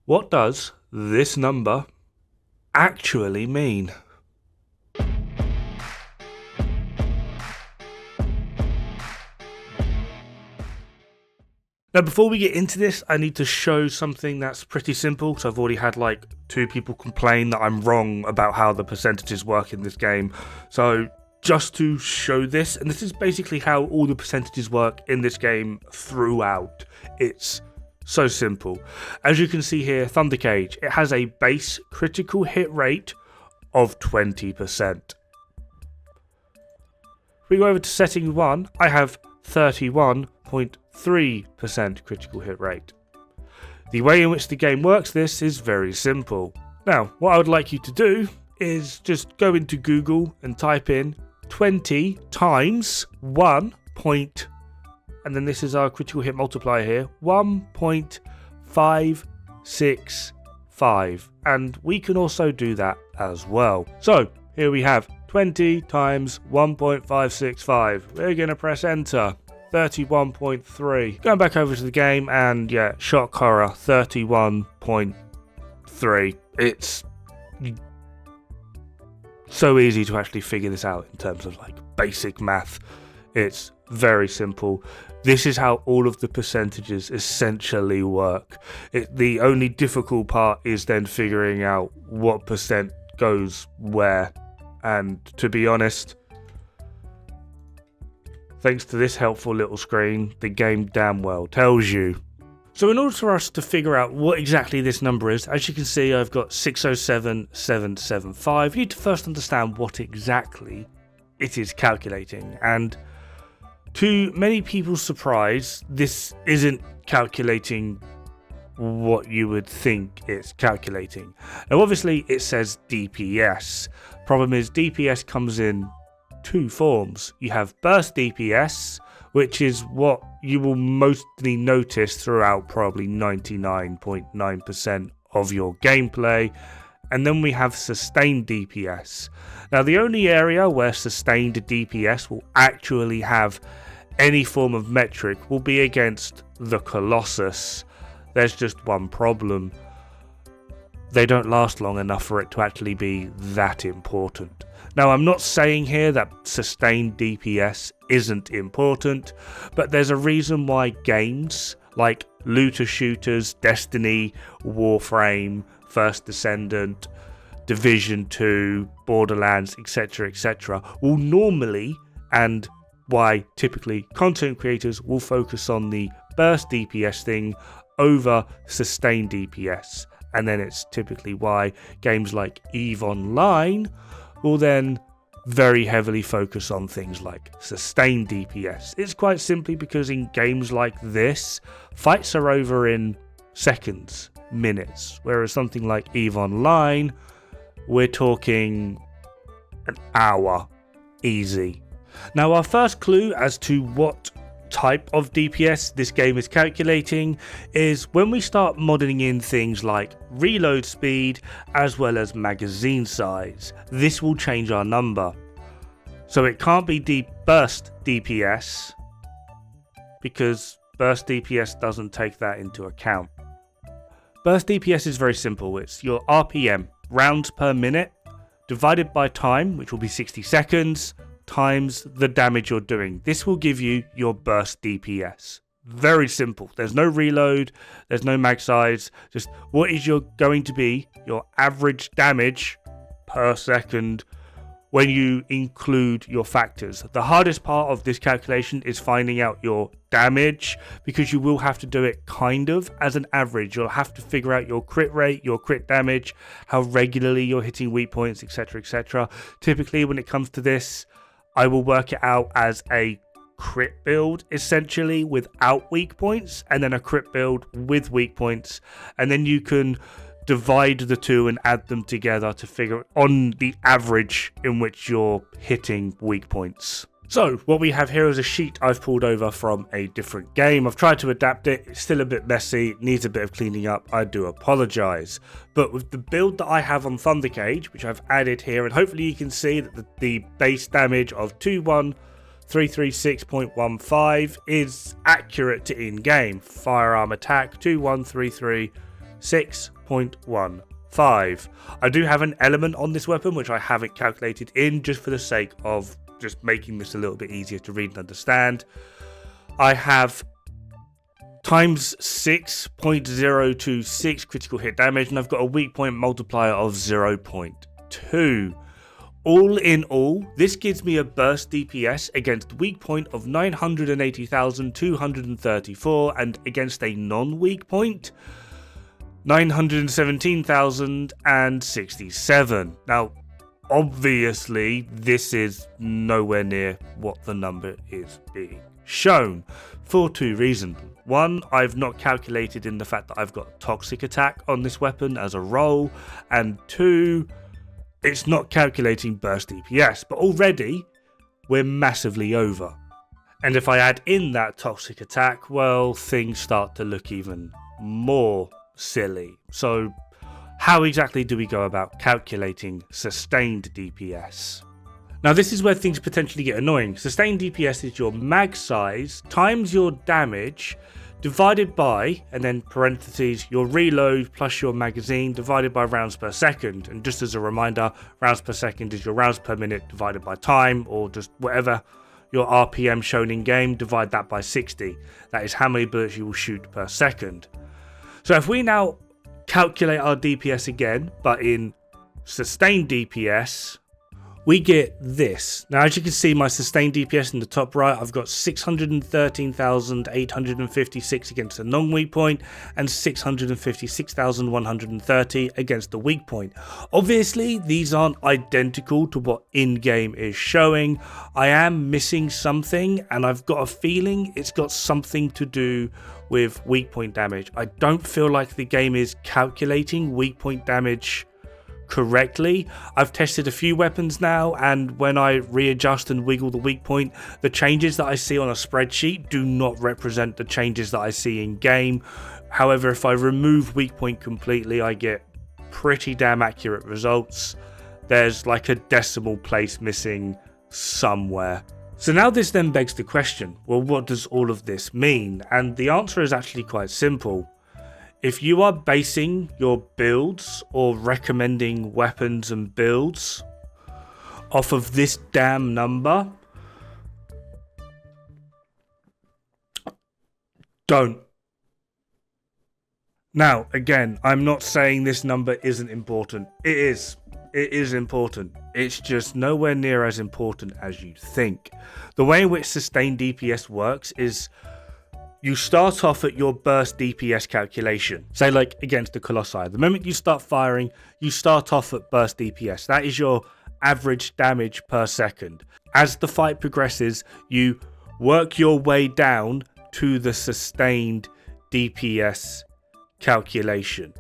What does this number actually mean? Now, before we get into this, I need to show something that's pretty simple. So I've already had like 2 people complain that I'm wrong about how the percentages work in this game. So just to show this, and this is basically how all the percentages work in this game throughout. It's so simple. As you can see here, Thundercage, it has a base critical hit rate of 20%. If we go over to setting 1, I have 31.3% critical hit rate. The way in which the game works this is very simple. Now, what I would like you to do is just go into Google and type in 20 times 1 point, and then this is our critical hit multiplier here, 1.565, and we can also do that as well. So here we have 20 times 1.565. We're going to press enter. 31.3. Going back over to the game, and yeah, shock horror, 31.3. It's so easy to actually figure this out in terms of like basic math. It's very simple. This is how all of the percentages essentially work. The only difficult part is then figuring out what percent goes where. And to be honest, thanks to this helpful little screen, the game damn well tells you. So in order for us to figure out what exactly this number is, as you can see, I've got 607775. You need to first understand what exactly it is calculating. And to many people's surprise, this isn't calculating what you would think it's calculating. Now obviously it says DPS. Problem is DPS comes in 2 forms. You have burst DPS, which is what you will mostly notice throughout probably 99.9% of your gameplay. And then we have sustained DPS. Now the only area where sustained DPS will actually have any form of metric will be against the Colossus. There's just one problem. They don't last long enough for it to actually be that important. Now, I'm not saying here that sustained DPS isn't important, but there's a reason why games like looter shooters, Destiny, Warframe, First Descendant, Division 2, Borderlands, etc., will normally, and why typically content creators will focus on the burst DPS thing over sustained DPS. And then it's typically why games like EVE Online will then very heavily focus on things like sustained DPS. It's quite simply because in games like this, fights are over in seconds, minutes, whereas something like EVE Online, we're talking an hour, easy. Now our first clue as to what type of DPS this game is calculating is when we start modeling in things like reload speed as well as magazine size. This will change our number. So it can't be burst DPS because burst DPS doesn't take that into account. Burst DPS is very simple. It's your RPM, rounds per minute, divided by time, which will be 60 seconds, times the damage you're doing. This will give you your burst DPS. Very simple. There's no reload, there's no mag size, just what is going to be your average damage per second when you include your factors. The hardest part of this calculation is finding out your damage, because you will have to do it kind of as an average. You'll have to figure out your crit rate, your crit damage, how regularly you're hitting weak points, etc. Typically when it comes to this, I will work it out as a crit build essentially without weak points, and then a crit build with weak points, and then you can divide the two and add them together to figure on the average in which you're hitting weak points. So what we have here is a sheet I've pulled over from a different game. I've tried to adapt it. It's still a bit messy. It needs a bit of cleaning up. I do apologise. But with the build that I have on Thundercage, which I've added here, and hopefully you can see that the base damage of 21336.15 is accurate to in-game. Firearm attack 21336.15. 6.15. I do have an element on this weapon which I haven't calculated in, just for the sake of just making this a little bit easier to read and understand. I have times 6.026 critical hit damage, and I've got a weak point multiplier of 0.2. All in all, this gives me a burst DPS against weak point of 980,234, and against a non-weak point 917,067. Now, obviously, this is nowhere near what the number is being shown, for two reasons. One, I've not calculated in the fact that I've got toxic attack on this weapon as a roll, and two, it's not calculating burst DPS, but already we're massively over. And if I add in that toxic attack, well, things start to look even more silly. So how exactly do we go about calculating sustained DPS? Now, this is where things potentially get annoying. Sustained DPS is your mag size times your damage divided by, and then parentheses, your reload plus your magazine divided by rounds per second. And just as a reminder, rounds per second is your rounds per minute divided by time, or just whatever your RPM shown in game, divide that by 60. That is how many bullets you will shoot per second. So if we now calculate our DPS again, but in sustained DPS, we get this. Now, as you can see, my sustained DPS in the top right, I've got 613,856 against a non-weak point and 656,130 against the weak point. Obviously, these aren't identical to what in-game is showing. I am missing something, and I've got a feeling it's got something to do with weak point damage. I don't feel like the game is calculating weak point damage correctly. I've tested a few weapons now, and when I readjust and wiggle the weak point, the changes that I see on a spreadsheet do not represent the changes that I see in game. However, if I remove weak point completely, I get pretty damn accurate results. There's like a decimal place missing somewhere. So now this then begs the question, well, what does all of this mean? And the answer is actually quite simple. If you are basing your builds or recommending weapons and builds off of this damn number, don't. Now, again, I'm not saying this number isn't important. It is. It is important. It's just nowhere near as important as you'd think. The way in which sustained DPS works is you start off at your burst DPS calculation. Say like against the Colossi. The moment you start firing, you start off at burst DPS. That is your average damage per second. As the fight progresses, you work your way down to the sustained DPS calculation.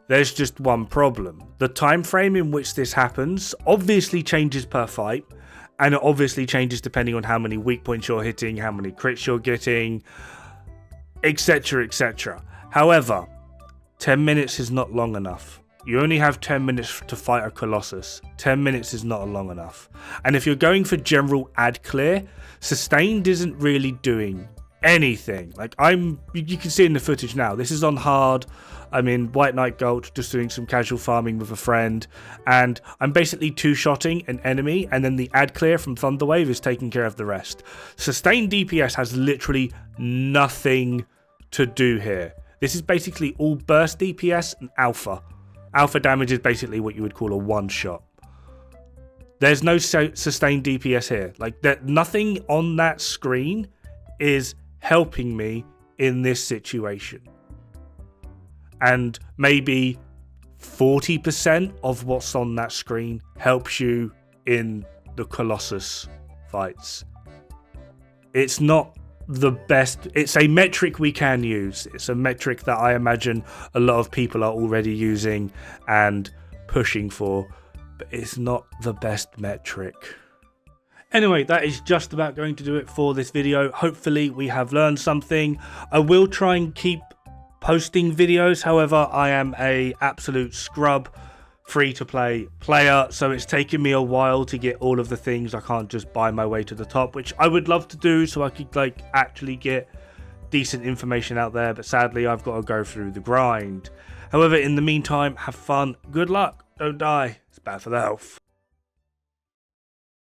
There's just one problem. The time frame in which this happens obviously changes per fight, and it obviously changes depending on how many weak points you're hitting, how many crits you're getting, etc, etc. However, 10 minutes is not long enough. You only have 10 minutes to fight a Colossus. 10 minutes is not long enough. And if you're going for general ad clear, sustained isn't really doing anything. Like you can see in the footage now, this is on hard. I'm in White Knight Gulch, just doing some casual farming with a friend, and I'm basically two-shotting an enemy, and then the ad clear from Thunderwave is taking care of the rest. Sustained DPS has literally nothing to do here. This is basically all burst DPS and alpha. Alpha damage is basically what you would call a one-shot. There's no sustained DPS here. Like, nothing on that screen is helping me in this situation. And maybe 40% of what's on that screen helps you in the Colossus fights. It's not the best. It's a metric we can use. It's a metric that I imagine a lot of people are already using and pushing for, but it's not the best metric. Anyway, that is just about going to do it for this video. Hopefully we have learned something. I will try and keep posting videos, however I am a absolute scrub free-to-play player, so it's taken me a while to get all of the things. I can't just buy my way to the top, which I would love to do so I could like actually get decent information out there, but sadly I've got to go through the grind. However, in the meantime, have fun, good luck, don't die, it's bad for the health.